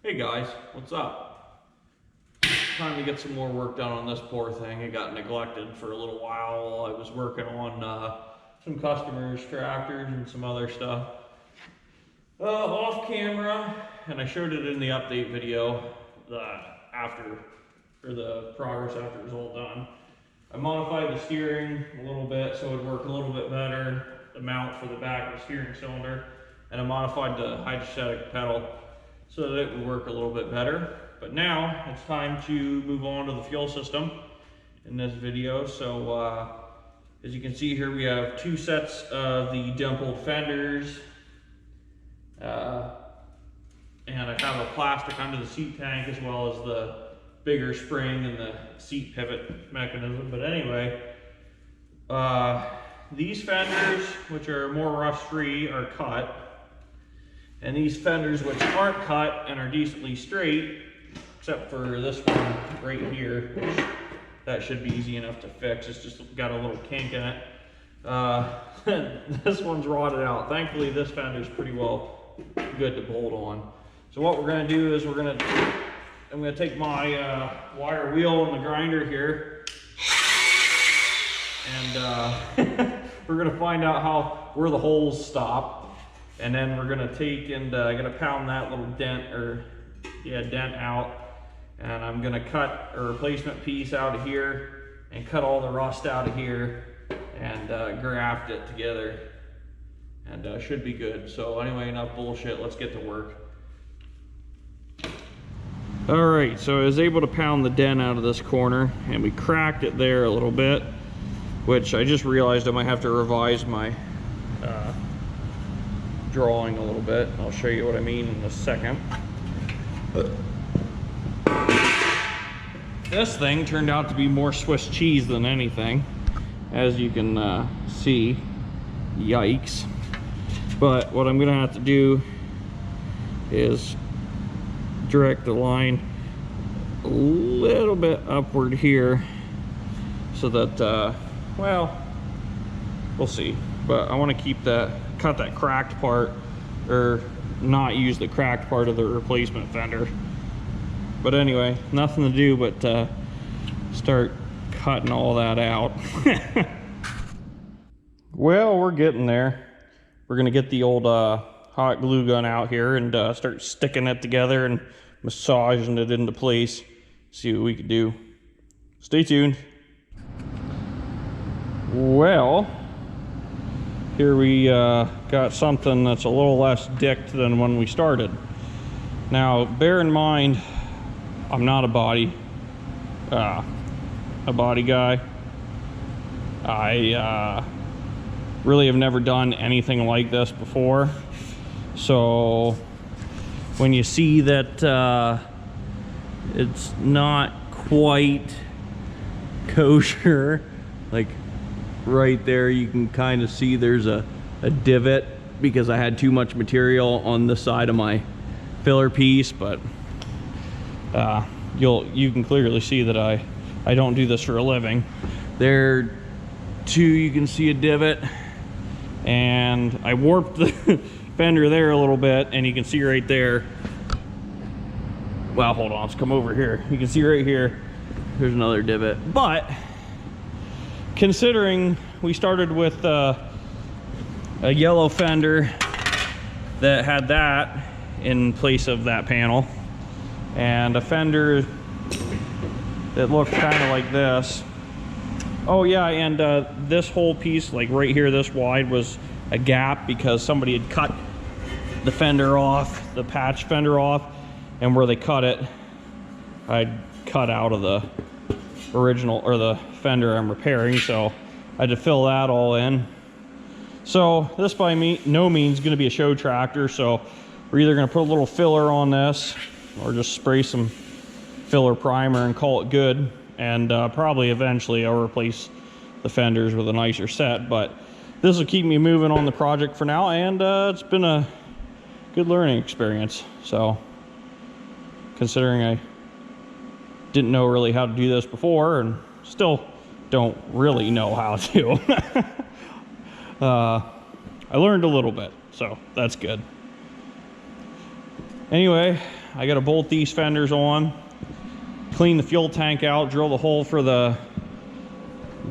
Hey guys, what's up? Time to get some more work done on this poor thing. It got neglected for a little while. I was working on some customers' tractors and some other stuff off camera, and I showed it in the update video the progress after it was all done. I modified the steering a little bit so it would work a little bit better, the mount for the back of the steering cylinder, and I modified the hydrostatic pedal so that it would work a little bit better. But now it's time to move on to the fuel system in this video. So as you can see here, we have two sets of the dimpled fenders, and I have a plastic under the seat tank as well as the bigger spring and the seat pivot mechanism. But anyway, these fenders, which are more rust-free, are cut. And these fenders, which aren't cut and are decently straight, except for this one right here, which that should be easy enough to fix. It's just got a little kink in it. This one's rotted out. Thankfully, this fender's pretty well good to bolt on. So what we're gonna do is I'm gonna take my wire wheel and the grinder here, and we're gonna find out where the holes stop. And then we're gonna take and gonna pound that little dent out, and I'm gonna cut a replacement piece out of here and cut all the rust out of here and graft it together, and should be good. So anyway, enough bullshit, let's get to work. All right, so I was able to pound the dent out of this corner, and we cracked it there a little bit, which I just realized I might have to revise my drawing a little bit. I'll show you what I mean in a second. This thing turned out to be more Swiss cheese than anything, as you can see. Yikes. But what I'm gonna have to do is direct the line a little bit upward here so that well, we'll see. But I want to cut that cracked part, or not use the cracked part of the replacement fender. But anyway, nothing to do but start cutting all that out. Well, we're getting there. We're gonna get the old hot glue gun out here and start sticking it together and massaging it into place. See what we can do. Stay tuned. Well, here we got something that's a little less dicked than when we started. Now, bear in mind, I'm not a body guy. I really have never done anything like this before. So when you see that it's not quite kosher, like right there you can kind of see there's a divot because I had too much material on the side of my filler piece, but you can clearly see that I don't do this for a living. There too, you can see a divot, and I warped the fender there a little bit, and you can see right there. Well, hold on, let's come over here. You can see right here there's another divot. But considering we started with a yellow fender that had that in place of that panel, and a fender that looked kind of like this. Oh yeah, and this whole piece, like right here, this wide, was a gap because somebody had cut the fender off, the patch fender off, and where they cut it, I'd cut out of the original, or the fender I'm repairing, so I had to fill that all in. So this by no means going to be a show tractor, so we're either going to put a little filler on this or just spray some filler primer and call it good, and probably eventually I'll replace the fenders with a nicer set. But this will keep me moving on the project for now, and it's been a good learning experience. So considering I didn't know really how to do this before, and still don't really know how to, I learned a little bit, so that's good. Anyway, I got to bolt these fenders on, clean the fuel tank out, drill the hole for the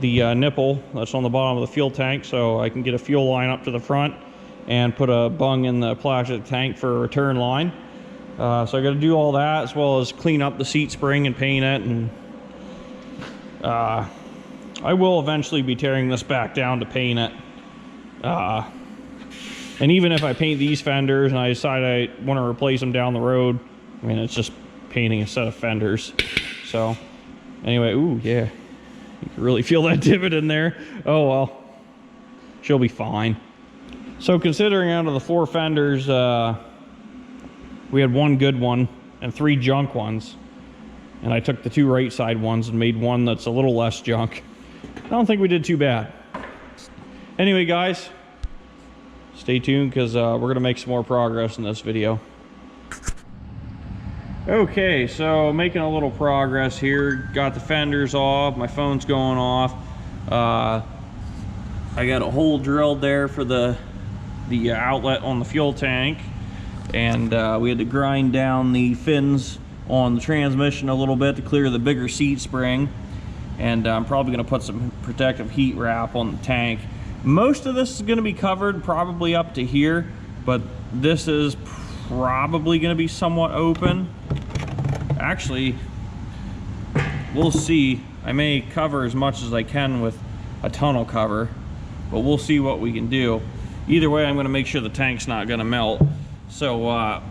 nipple that's on the bottom of the fuel tank so I can get a fuel line up to the front, and put a bung in the plastic tank for a return line. So I got to do all that, as well as clean up the seat spring and paint it. And I will eventually be tearing this back down to paint it. And even if I paint these fenders and I decide I want to replace them down the road, I mean, it's just painting a set of fenders. So anyway, ooh, yeah, you can really feel that divot in there. Oh well, she'll be fine. So considering out of the 4 fenders, we had 1 good one and 3 junk ones, and I took the 2 right side ones and made one that's a little less junk. I don't think we did too bad. Anyway, guys, stay tuned, because we're going to make some more progress in this video. Okay, so making a little progress here. Got the fenders off, my phone's going off. I got a hole drilled there for the outlet on the fuel tank, and we had to grind down the fins on the transmission a little bit to clear the bigger seat spring. And I'm probably going to put some protective heat wrap on the tank. Most of this is going to be covered probably up to here, but this is probably going to be somewhat open. Actually, we'll see. I may cover as much as I can with a tonneau cover, but we'll see what we can do. Either way, I'm going to make sure the tank's not going to melt. So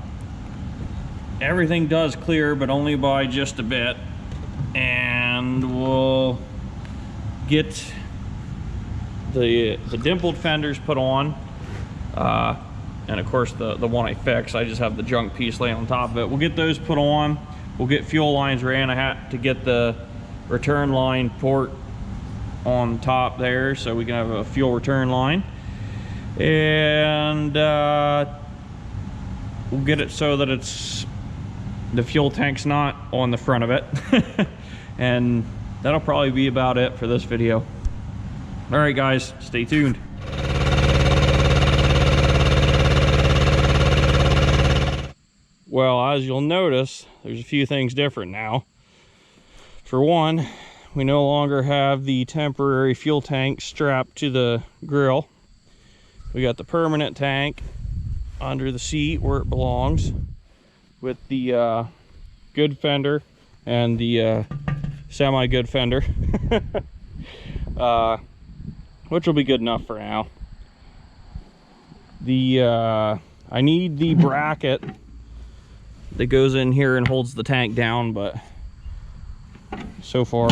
everything does clear, but only by just a bit. And we'll get the dimpled fenders put on, and of course the one I fixed, I just have the junk piece laying on top of it. We'll get those put on. We'll get fuel lines ran. I had to get the return line port on top there so we can have a fuel return line, and we'll get it so that the fuel tank's not on the front of it. And that'll probably be about it for this video. All right, guys, stay tuned. Well, as you'll notice, there's a few things different now. For one, we no longer have the temporary fuel tank strapped to the grill. We got the permanent tank under the seat where it belongs, with the good fender and the semi-good fender, which will be good enough for now. I need the bracket that goes in here and holds the tank down, but so far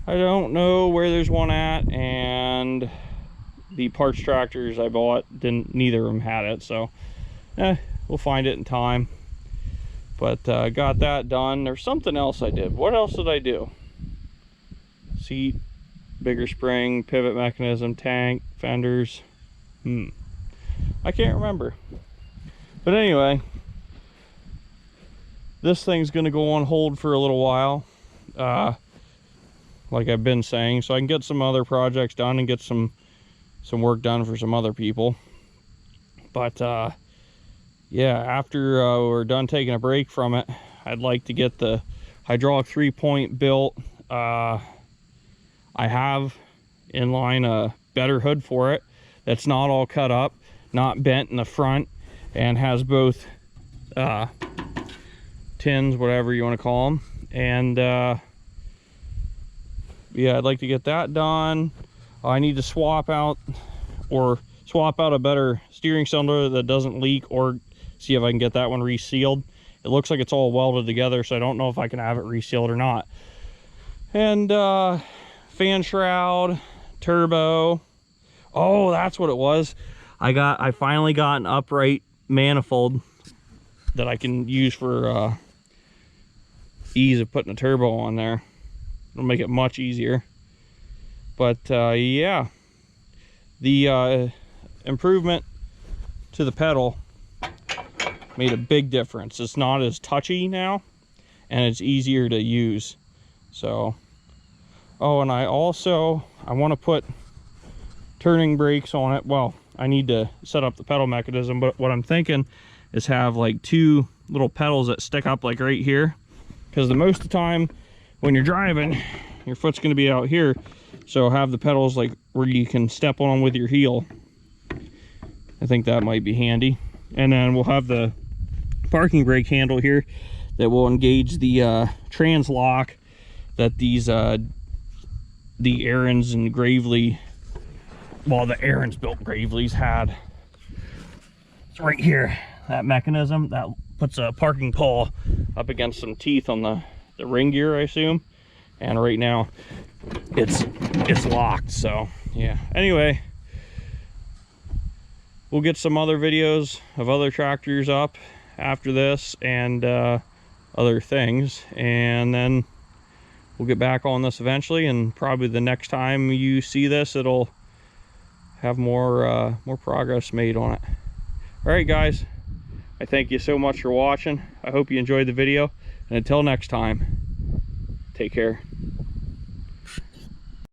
I don't know where there's one at, and the parts tractors I bought neither of them had it, so we'll find it in time. But got that done. There's something else I did. What else did I do? Seat, bigger spring, pivot mechanism, tank, fenders. I can't remember. But anyway, this thing's gonna go on hold for a little while, like I've been saying, so I can get some other projects done and get some work done for some other people. But yeah, after we're done taking a break from it, I'd like to get the hydraulic 3-point built. I have in line a better hood for it that's not all cut up, not bent in the front, and has both tins, whatever you want to call them. And yeah, I'd like to get that done. I need to swap out a better steering cylinder that doesn't leak, or see if I can get that one resealed. It looks like it's all welded together, so I don't know if I can have it resealed or not. And fan shroud, turbo. Oh, that's what it was. I finally got an upright manifold that I can use for ease of putting a turbo on there. It'll make it much easier. But yeah, the improvement to the pedal made a big difference. It's not as touchy now, and it's easier to use. So, oh, and I want to put turning brakes on it. Well, I need to set up the pedal mechanism, but what I'm thinking is have like 2 little pedals that stick up like right here, because the most of the time when you're driving, your foot's going to be out here. So have the pedals like where you can step on them with your heel. I think that might be handy. And then we'll have the parking brake handle here that will engage the trans lock that these the Aaron's and Gravely, well, the Aaron's built Gravely's had. It's right here, that mechanism that puts a parking pole up against some teeth on the ring gear, I assume. And right now it's locked. So yeah, anyway, we'll get some other videos of other tractors up after this and other things, and then we'll get back on this eventually, and probably the next time you see this, it'll have more progress made on it. All right, guys, I thank you so much for watching. I hope you enjoyed the video, and until next time, take care.